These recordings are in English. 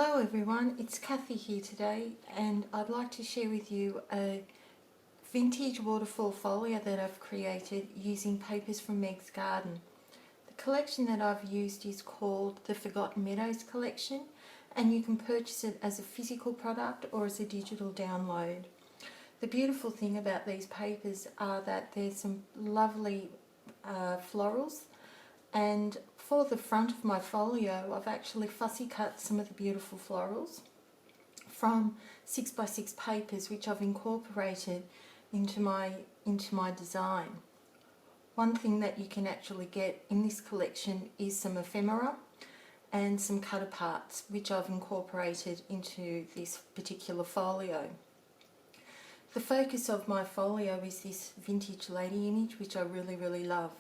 Hello everyone, it's Kathy here today and I'd like to share with you a vintage waterfall folio that I've created using papers from Meg's Garden. The collection that I've used is called the Forgotten Meadows Collection, and you can purchase it as a physical product or as a digital download. The beautiful thing about these papers are that there's some lovely florals, and for the front of my folio I've actually fussy cut some of the beautiful florals from 6x6 papers which I've incorporated into my design. One thing that you can actually get in this collection is some ephemera and some cut aparts which I've incorporated into this particular folio. The focus of my folio is this vintage lady image which I really love.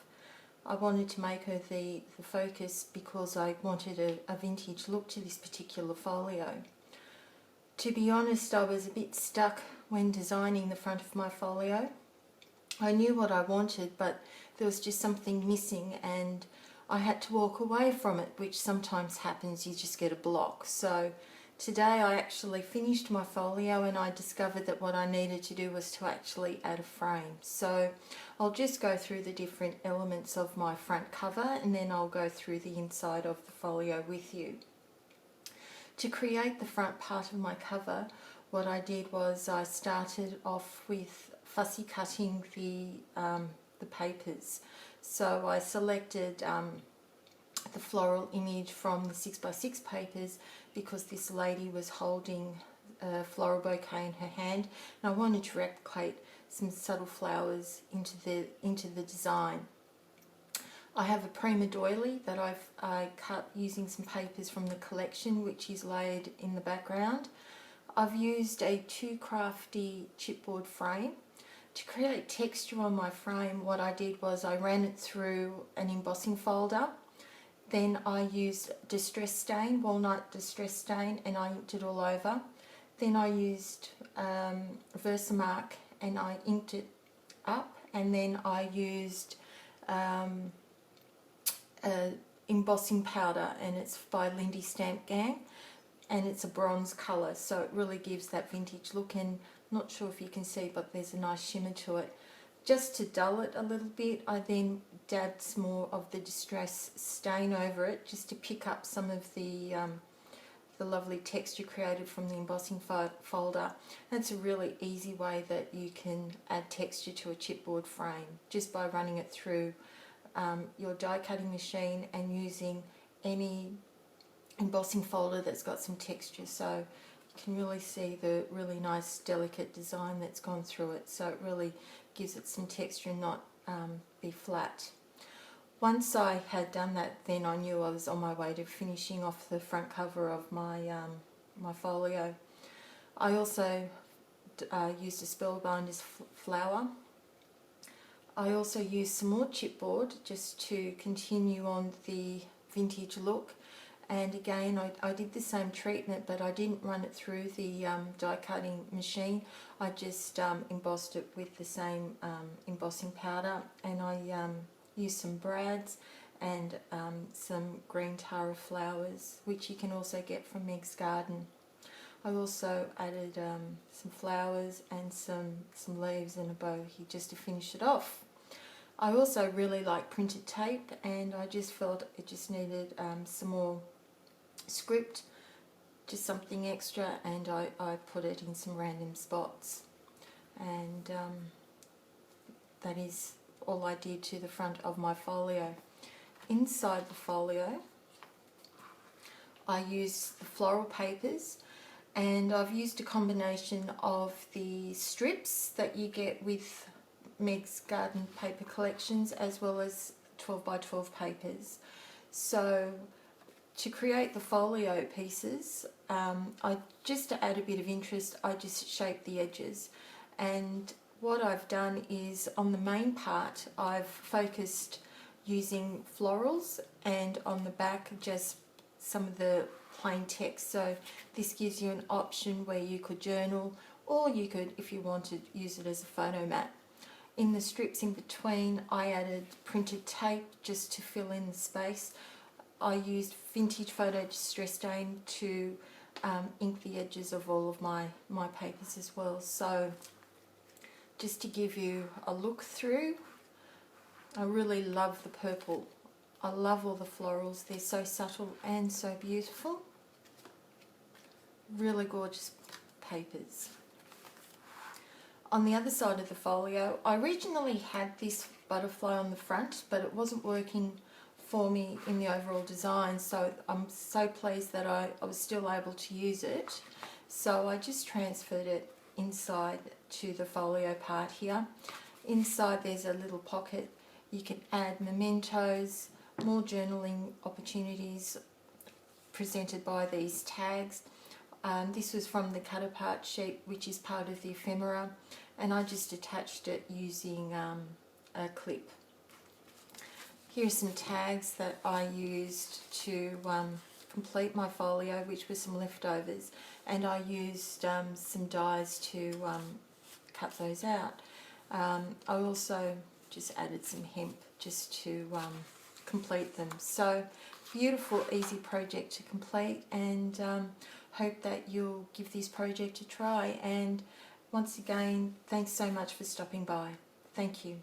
I wanted to make her the focus because I wanted a vintage look to this particular folio. To be honest, I was a bit stuck when designing the front of my folio. I knew what I wanted, but there was just something missing and I had to walk away from it, which sometimes happens, you just get a block. So today I actually finished my folio and I discovered that what I needed to do was to actually add a frame. So I'll just go through the different elements of my front cover and then I'll go through the inside of the folio with you. To create the front part of my cover, what I did was I started off with fussy cutting the papers. So I selected the floral image from the 6x6 papers because this lady was holding a floral bouquet in her hand and I wanted to replicate some subtle flowers into the design. I have a prima doily that I cut using some papers from the collection which is laid in the background. I've used a Too Crafty chipboard frame. To create texture on my frame, what I did was I ran it through an embossing folder. Then I used distress stain, walnut distress stain, and I inked it all over. Then I used Versamark and I inked it up, and then I used embossing powder, and it's by Lindy Stamp Gang, and it's a bronze colour, so it really gives that vintage look. And I'm not sure if you can see, but there's a nice shimmer to it. Just to dull it a little bit, I then dabbed some more of the distress stain over it just to pick up some of the lovely texture created from the embossing folder. That's a really easy way that you can add texture to a chipboard frame, just by running it through your die cutting machine and using any embossing folder that's got some texture. So you can really see the really nice delicate design that's gone through it, so it really gives it some texture and not be flat. Once I had done that, then I knew I was on my way to finishing off the front cover of my my folio. I also used a spellbinder's flower. I also used some more chipboard just to continue on the vintage look, and again I did the same treatment, but I didn't run it through the die cutting machine. I just embossed it with the same embossing powder, and I used some brads and some green tara flowers, which you can also get from Meg's Garden. I also added some flowers and some leaves and a bow here just to finish it off. I also really like printed tape, and I just felt it just needed some more script, just something extra, and I put it in some random spots, and that is all I did to the front of my folio. Inside the folio I used the floral papers, and I've used a combination of the strips that you get with Meg's Garden paper collections as well as 12x12 papers. So to create the folio pieces, just to add a bit of interest, I just shaped the edges, and what I've done is on the main part I've focused using florals, and on the back just some of the plain text. So this gives you an option where you could journal, or you could, if you wanted, use it as a photo mat. In the strips in between I added printed tape just to fill in the space. I used vintage photo distress stain to ink the edges of all of my papers as well. So just to give you a look through, I really love the purple. I love all the florals. They're so subtle and so beautiful. Really gorgeous papers. On the other side of the folio, I originally had this butterfly on the front, but it wasn't working for me in the overall design, so I'm so pleased that I was still able to use it. So I just transferred it inside to the folio part here. Inside there's a little pocket. You can add mementos, more journaling opportunities presented by these tags. This was from the cut apart sheet, which is part of the ephemera, and I just attached it using a clip. Here are some tags that I used to complete my folio, which were some leftovers, and I used some dies to cut those out. I also just added some hemp just to complete them. So beautiful, easy project to complete, and hope that you'll give this project a try. And once again, thanks so much for stopping by. Thank you.